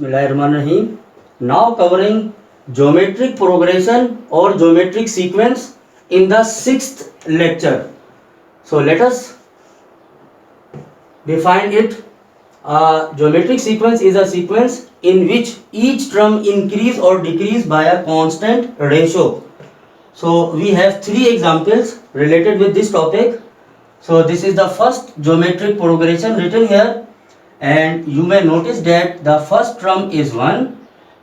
Bismillahirrahmanirrahim. Now covering geometric progression or geometric sequence in the 6th lecture. So let us define it. A geometric sequence is a sequence in which each term increase or decrease by a constant ratio. So we have three examples related with this topic. So this is the first geometric progression written here, and you may notice that the first term is 1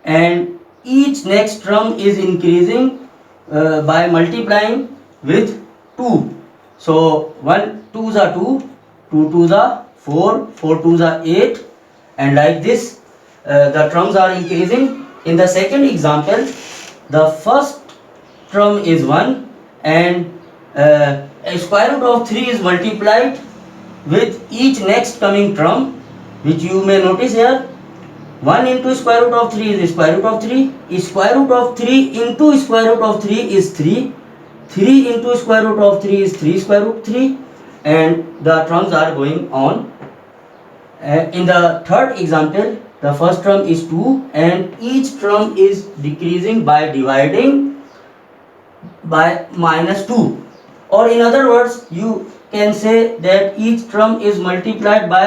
and each next term is increasing by multiplying with 2. So 1 2s are 2, 2 2s are 4, 4 2s are 8, and like this the terms are increasing. In the second example, the first term is 1 and a square root of 3 is multiplied with each next coming term, which you may notice here. 1 into square root of 3 is square root of 3. Square root of 3 into square root of 3 is 3. 3 into square root of 3 is 3 square root 3, and the terms are going on. In the third example, the first term is 2 and each term is decreasing by dividing by -2, or in other words you can say that each term is multiplied by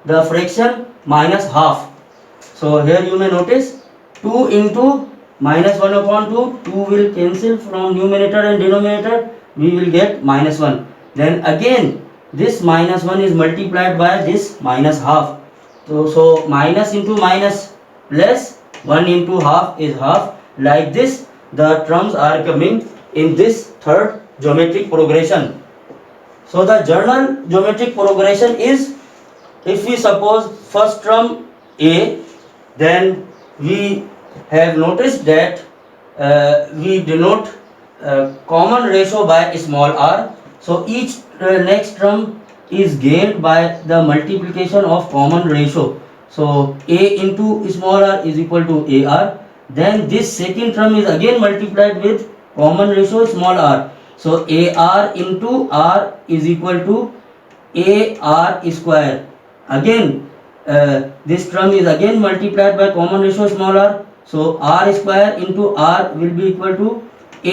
the fraction -half. So here you may notice 2 into -1 upon 2, 2 will cancel from numerator and denominator, we will get -1. Then again this -1 is multiplied by this -half. So minus into minus plus, 1 into half is half. Like this the terms are coming in this third geometric progression. So the general geometric progression is, if we suppose first term A, then we have noticed that we denote common ratio by small r. So each next term is gained by the multiplication of common ratio. So A into small r is equal to AR. Then this second term is again multiplied with common ratio small r. So AR into R is equal to AR square. Again this term is again multiplied by common ratio small r. So R square into R will be equal to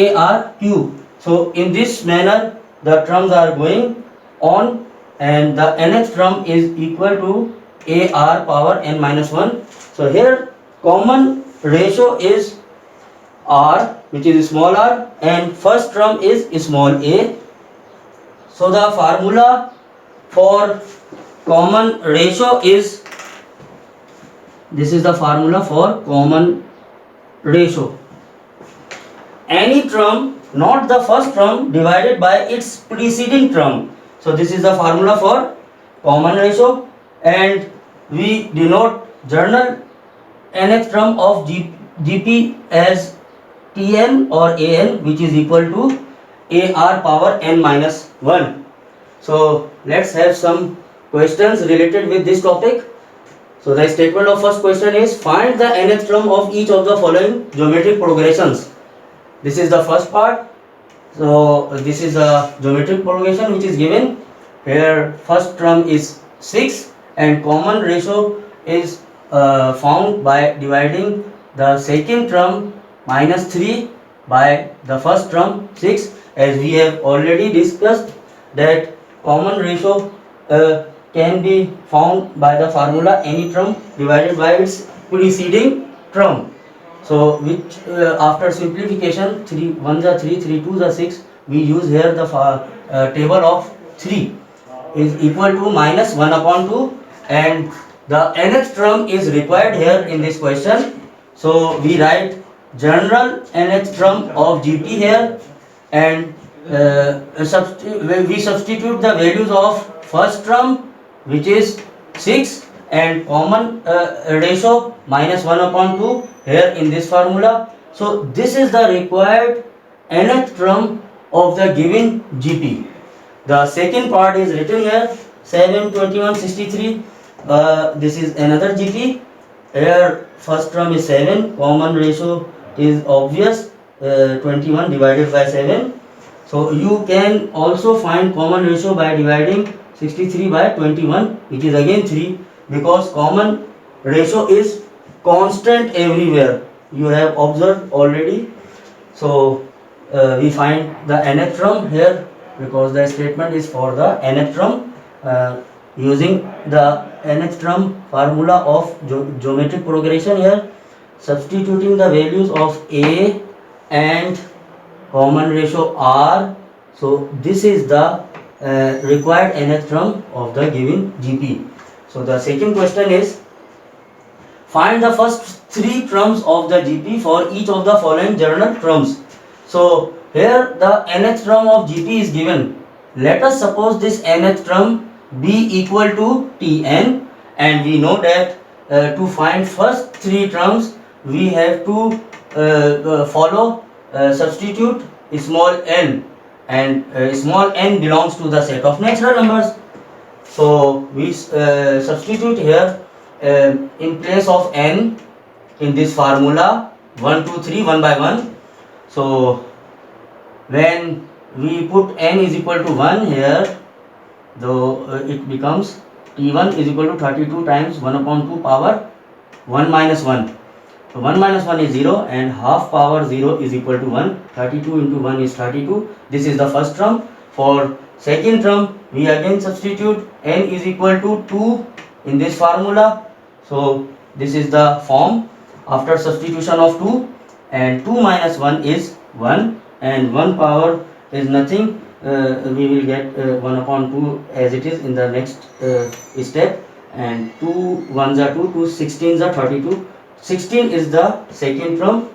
AR cube. So in this manner the terms are going on, and the nth term is equal to AR power n minus 1. So here common ratio is R, which is small r, and first term is small a. So the formula for common ratio is, this is the formula for common ratio: any term not the first term divided by its preceding term. So this is the formula for common ratio, and we denote general nth term of GP as Tn or An, which is equal to AR power n minus 1. So let's have some questions related with this topic. So the statement of first question is, find the nth term of each of the following geometric progressions. This is the first part. So this is a geometric progression which is given here. First term is 6 and common ratio is found by dividing the second term -3 by the first term 6, as we have already discussed that common ratio can be found by the formula any term divided by its preceding term. So which after simplification, 3 1s are 3, 3 2s are 6, we use here the table of 3 is equal to -1 upon 2, and the nth term is required here in this question. So we write general nth term of GP here, and we substitute the values of first term, which is 6, and common ratio -1 upon 2 here in this formula. So this is the required nth term of the given GP. The second part is written here, 7 21 63. This is another GP. Here first term is 7, common ratio is obvious, 21 divided by 7. So you can also find common ratio by dividing 63 by 21, which is again 3, because common ratio is constant everywhere. You have observed already. So we find the nth term here because the statement is for the nth term, using the nth term formula of geometric progression here, substituting the values of a and common ratio r. So this is the required nth term of the given GP. So the second question is, find the first three terms of the GP for each of the following general terms. So here the nth term of GP is given. Let us suppose this nth term be equal to Tn, and we know that to find first three terms we have to substitute small n, and small n belongs to the set of natural numbers. So we substitute here in place of n in this formula 1 2 3 1 by 1. So when we put n is equal to 1 here, though it becomes T1 is equal to 32 times 1 upon 2 power 1 minus 1. So 1 minus 1 is 0, and half power 0 is equal to 1. 32 into 1 is 32. This is the first term. For second term we again substitute n is equal to 2 in this formula. So this is the form after substitution of 2, and 2 minus 1 is 1, and 1 power is nothing. We will get 1 upon 2 as it is in the next step, and 2 1s are 2, 2 16s are 32. 16 is the second term.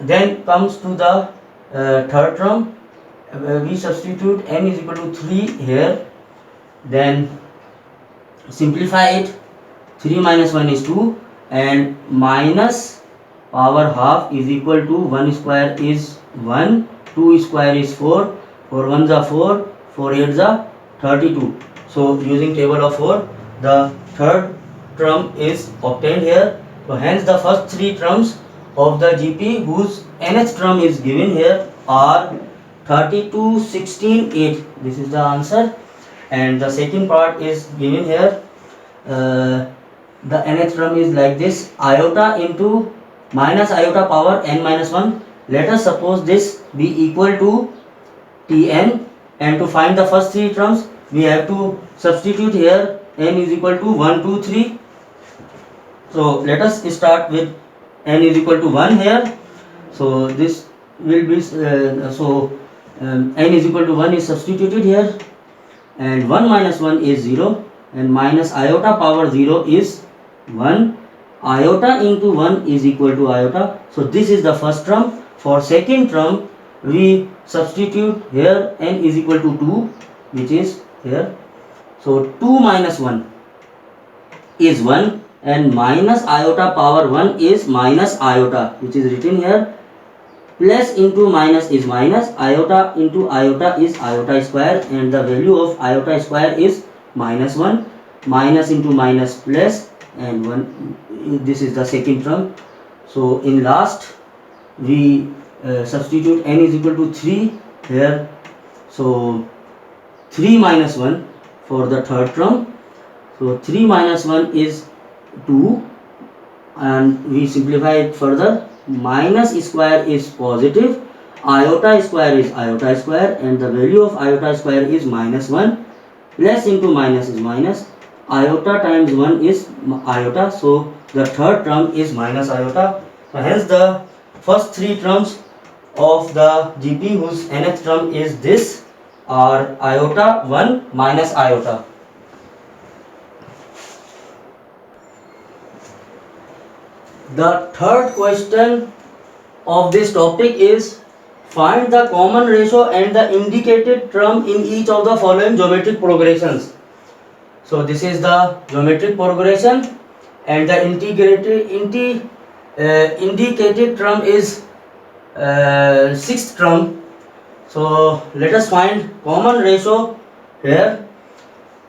Then comes to the third term. We substitute n is equal to 3 here, then simplify it. 3 minus 1 is 2, and minus power half is equal to 1 square is 1, 2 square is 4, 4 1s are 4, 4 8s are 32. So using table of 4, the third term is obtained here. So hence the first three terms of the GP whose nth term is given here are 32 16 8. This is the answer. And the second part is given here. The nth term is like this: iota into minus iota power n minus 1. Let us suppose this be equal to Tn, and to find the first three terms we have to substitute here n is equal to 1 2 3. So let us start with n is equal to 1 here. So this will be n is equal to 1 is substituted here, and 1 minus 1 is 0, and minus iota power 0 is 1. Iota into 1 is equal to iota. So this is the first term. For second term we substitute here n is equal to 2, which is here. So 2 minus 1 is 1, and minus iota power 1 is minus iota, which is written here. Plus into minus is minus, iota into iota is iota square, and the value of iota square is minus 1. Minus into minus plus, and 1. This is the second term. So in last we substitute n is equal to 3 here. So 3 minus 1 for the third term. So 3 minus 1 is 2, and we simplify it further. Minus square is positive, iota square is iota square, and the value of iota square is minus 1. Plus into minus is minus, iota times 1 is iota. So the third term is minus iota. So hence the first three terms of the GP whose nth term is this are iota 1 minus iota. The third question of this topic is, find the common ratio and the indicated term in each of the following geometric progressions. So this is the geometric progression, and the indicated term is sixth term. So let us find common ratio here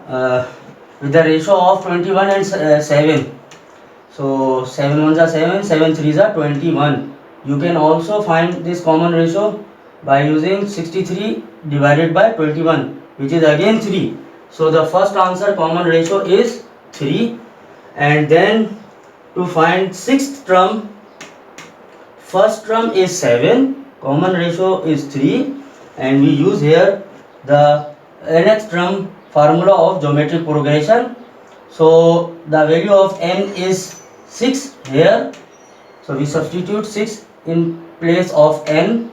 with the ratio of 21 and 7. So 7 1s are 7, 7 3s are 21. You can also find this common ratio by using 63 divided by 21, which is again 3. So the first answer common ratio is 3. And then to find sixth term. First term is 7, common ratio is 3, and we use here the nth term formula of geometric progression. So the value of n is 6 here, so we substitute 6 in place of n.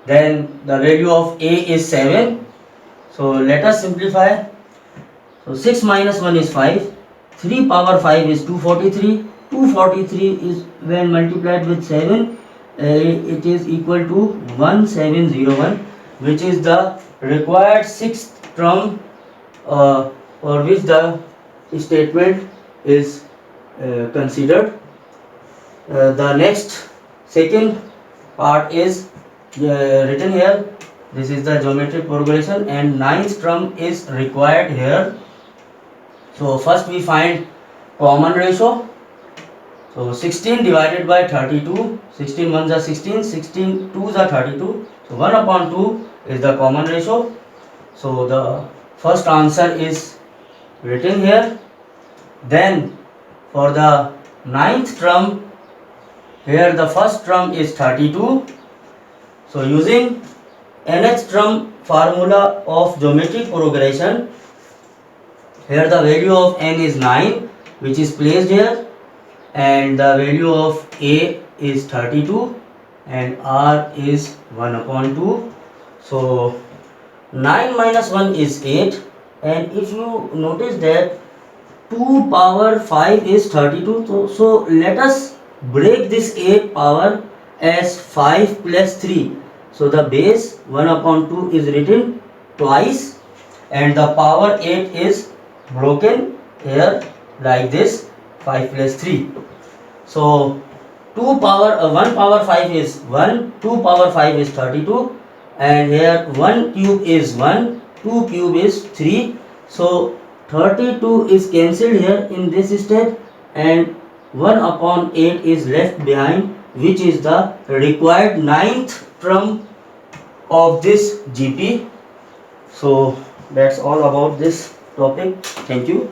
Then the value of a is 7, so let us simplify. So 6 minus 1 is 5, 3 power 5 is 243, 243 is when multiplied with 7, it is equal to 1701, which is the required sixth term for which the statement is considered. The next second part is written here. This is the geometric progression and ninth term is required here. So first we find common ratio. So 16 divided by 32, 16 ones are 16, 16 twos are 32. So 1 upon 2 is the common ratio. So the first answer is written here. Then for the ninth term, here the first term is 32. So using nth term formula of geometric progression, here the value of n is 9, which is placed here, and the value of a is 32 and r is 1 upon 2. So 9 minus 1 is 8, and if you notice that 2 power 5 is 32, so let us break this 8 power as 5 plus 3. So the base 1 upon 2 is written twice and the power 8 is broken here like this, 5 plus 3. So 1 power 5 is 1, 2 power 5 is 32, and here 1 cube is 1, 2 cube is 3. So 32 is cancelled here in this step and 1 upon 8 is left behind, which is the required ninth term of this GP. So that's all about this topic. Thank you.